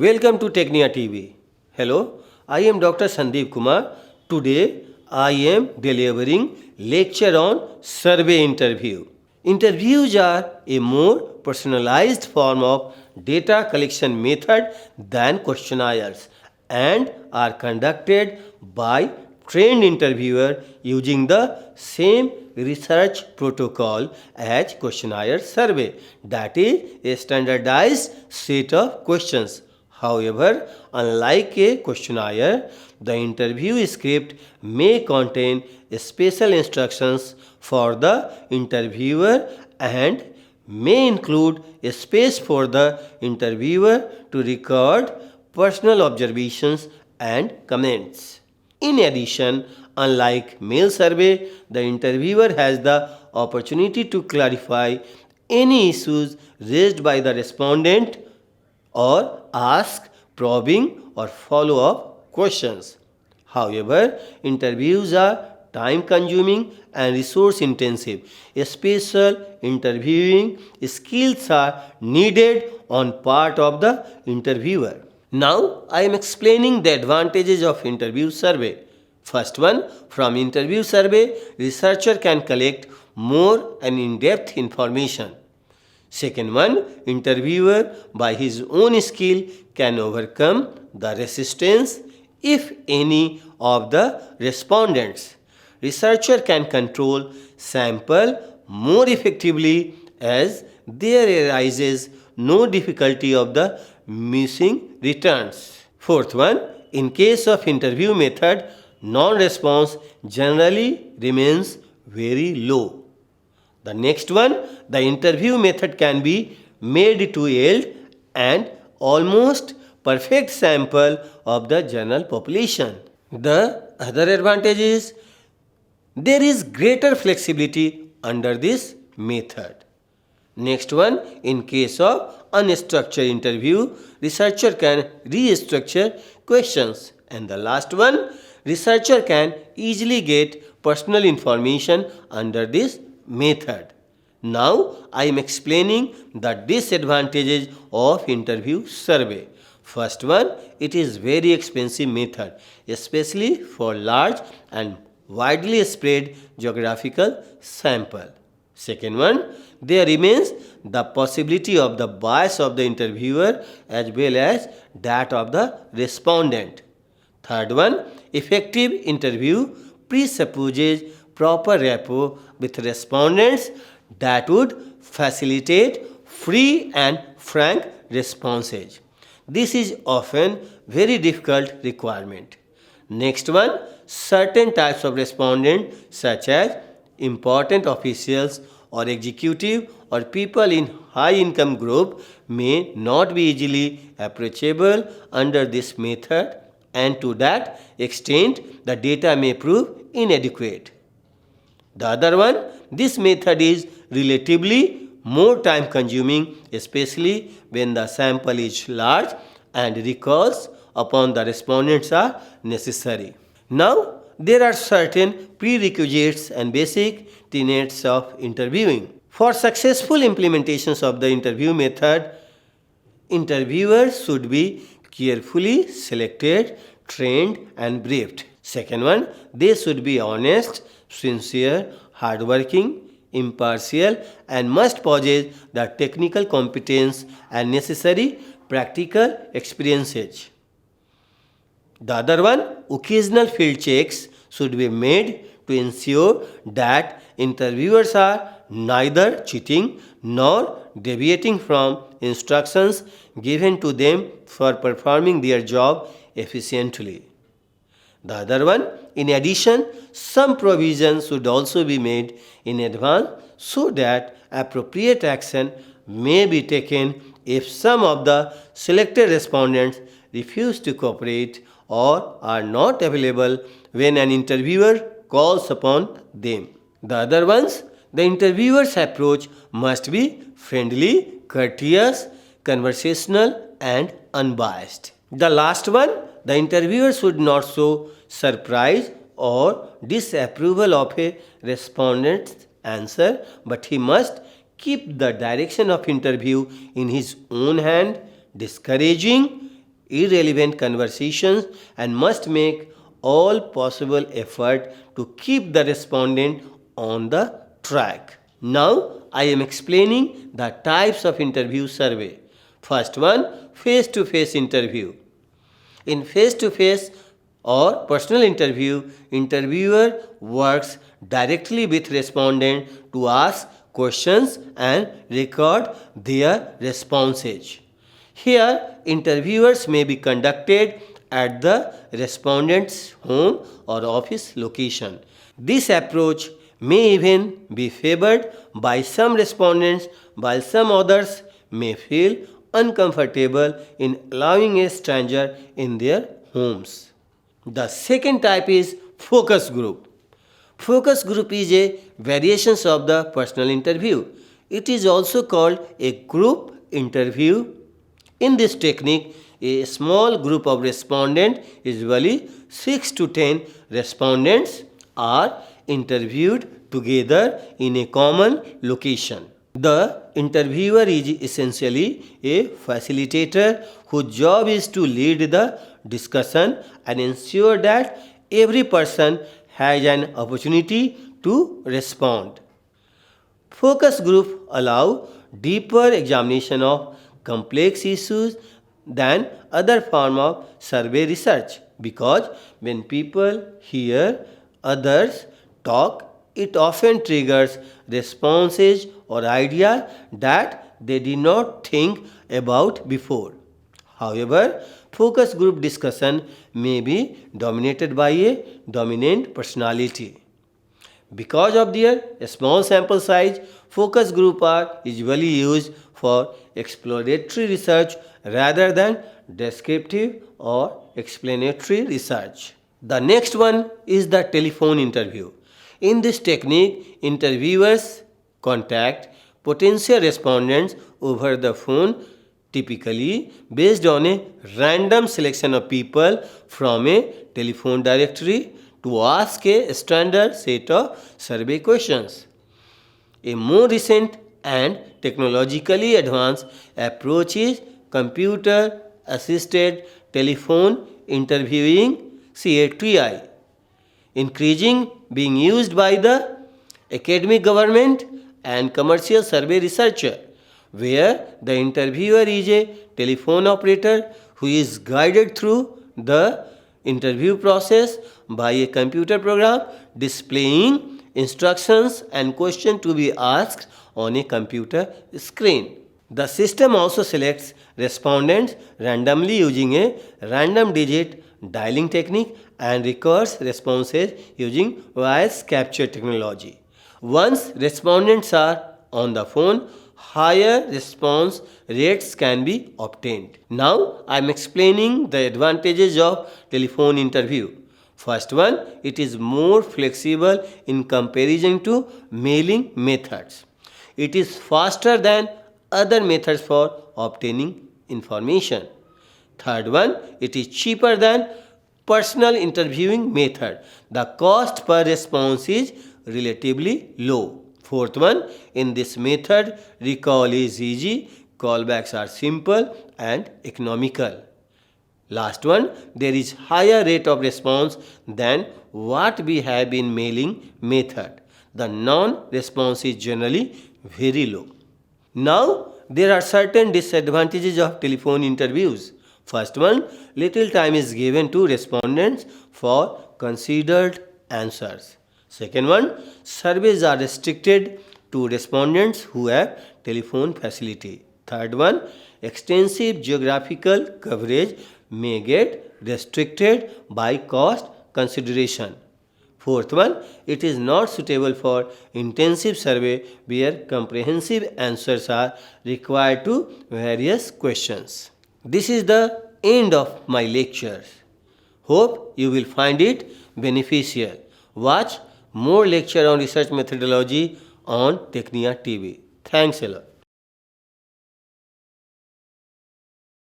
Welcome to Technia TV. Hello, I am Dr. Sandeep Kumar. Today I am delivering lecture on survey interview. Interviews are a more personalized form of data collection method than questionnaires and are conducted by trained interviewer using the same research protocol as questionnaire survey, that is a standardized set of questions. However, unlike a questionnaire, the interview script may contain special instructions for the interviewer and may include a space for the interviewer to record personal observations and comments. In addition, unlike mail survey, the interviewer has the opportunity to clarify any issues raised by the respondent or ask probing or follow-up questions. However, interviews are time consuming and resource intensive. Special interviewing skills are needed on part of the interviewer. Now I am explaining the advantages of interview survey. First one, from interview survey, researcher can collect more and in-depth information. Second one, interviewer by his own skill can overcome the resistance, if any, of the respondents. Researcher can control sample more effectively as there arises no difficulty of the missing returns. Fourth one, in case of interview method, non-response generally remains very low. The next one, the interview method can be made to yield an almost perfect sample of the general population. The other advantage is there is greater flexibility under this method. Next one, in case of unstructured interview, researcher can restructure questions. And the last one, researcher can easily get personal information under this method. Now I am explaining the disadvantages of interview survey. First one, it is very expensive method, especially for large and widely spread geographical sample. Second one, there remains the possibility of the bias of the interviewer as well as that of the respondent. Third one, effective interview presupposes proper rapport with respondents that would facilitate free and frank responses. This is often very difficult requirement. Next one, certain types of respondent such as important officials or executive or people in high income group may not be easily approachable under this method, and to that extent the data may prove inadequate. The other one, this method is relatively more time consuming, especially when the sample is large and recalls upon the respondents are necessary. Now, there are certain prerequisites and basic tenets of interviewing. For successful implementations of the interview method, interviewers should be carefully selected, trained and briefed. Second one, they should be honest, sincere, hardworking, impartial and must possess the technical competence and necessary practical experiences. The other one, occasional field checks should be made to ensure that interviewers are neither cheating nor deviating from instructions given to them for performing their job efficiently. The other one, in addition, some provisions should also be made in advance so that appropriate action may be taken if some of the selected respondents refuse to cooperate or are not available when an interviewer calls upon them. The other ones, the interviewer's approach must be friendly, courteous, conversational and unbiased. The last one, the interviewer should not show surprise or disapproval of a respondent's answer, but he must keep the direction of interview in his own hand, discouraging irrelevant conversations and must make all possible effort to keep the respondent on the track. Now I am explaining the types of interview survey. First one, face-to-face interview. In face-to-face or personal interview, interviewer works directly with respondent to ask questions and record their responses. Here, interviewers may be conducted at the respondent's home or office location. This approach may even be favored by some respondents, while some others may feel uncomfortable in allowing a stranger in their homes. The second type is focus group. Focus group is a variation of the personal interview. It is also called a group interview. In this technique, a small group of respondents, usually 6 to 10 respondents, are interviewed together in a common location. The interviewer is essentially a facilitator whose job is to lead the discussion and ensure that every person has an opportunity to respond. Focus group allow deeper examination of complex issues than other form of survey research, because when people hear others talk, it often triggers responses or ideas that they did not think about before. However, focus group discussion may be dominated by a dominant personality. Because of their small sample size, focus groups are usually used for exploratory research rather than descriptive or explanatory research. The next one is the telephone interview. In this technique, interviewers contact potential respondents over the phone, typically based on a random selection of people from a telephone directory, to ask a standard set of survey questions. A more recent and technologically advanced approach is computer assisted telephone interviewing, CATI, increasing being used by the academic, government and commercial survey researcher, where the interviewer is a telephone operator who is guided through the interview process by a computer program displaying instructions and questions to be asked on a computer screen. The system also selects respondents randomly using a random digit dialing technique and records responses using voice capture technology. Once respondents are on the phone, higher response rates can be obtained. Now I am explaining the advantages of telephone interview. First one, it is more flexible in comparison to mailing methods. It is faster than other methods for obtaining information. Third one, it is cheaper than personal interviewing method. The cost per response is relatively low. Fourth one, in this method, recall is easy, callbacks are simple and economical. Last one, there is higher rate of response than what we have in mailing method. The non-response is generally very low. Now, there are certain disadvantages of telephone interviews. First one, little time is given to respondents for considered answers. Second one, surveys are restricted to respondents who have telephone facility. Third one, extensive geographical coverage may get restricted by cost consideration. Fourth one, it is not suitable for intensive survey where comprehensive answers are required to various questions. This is the end of my lectures. Hope you will find it beneficial. Watch more lecture on research methodology on Technia TV. Thanks a lot.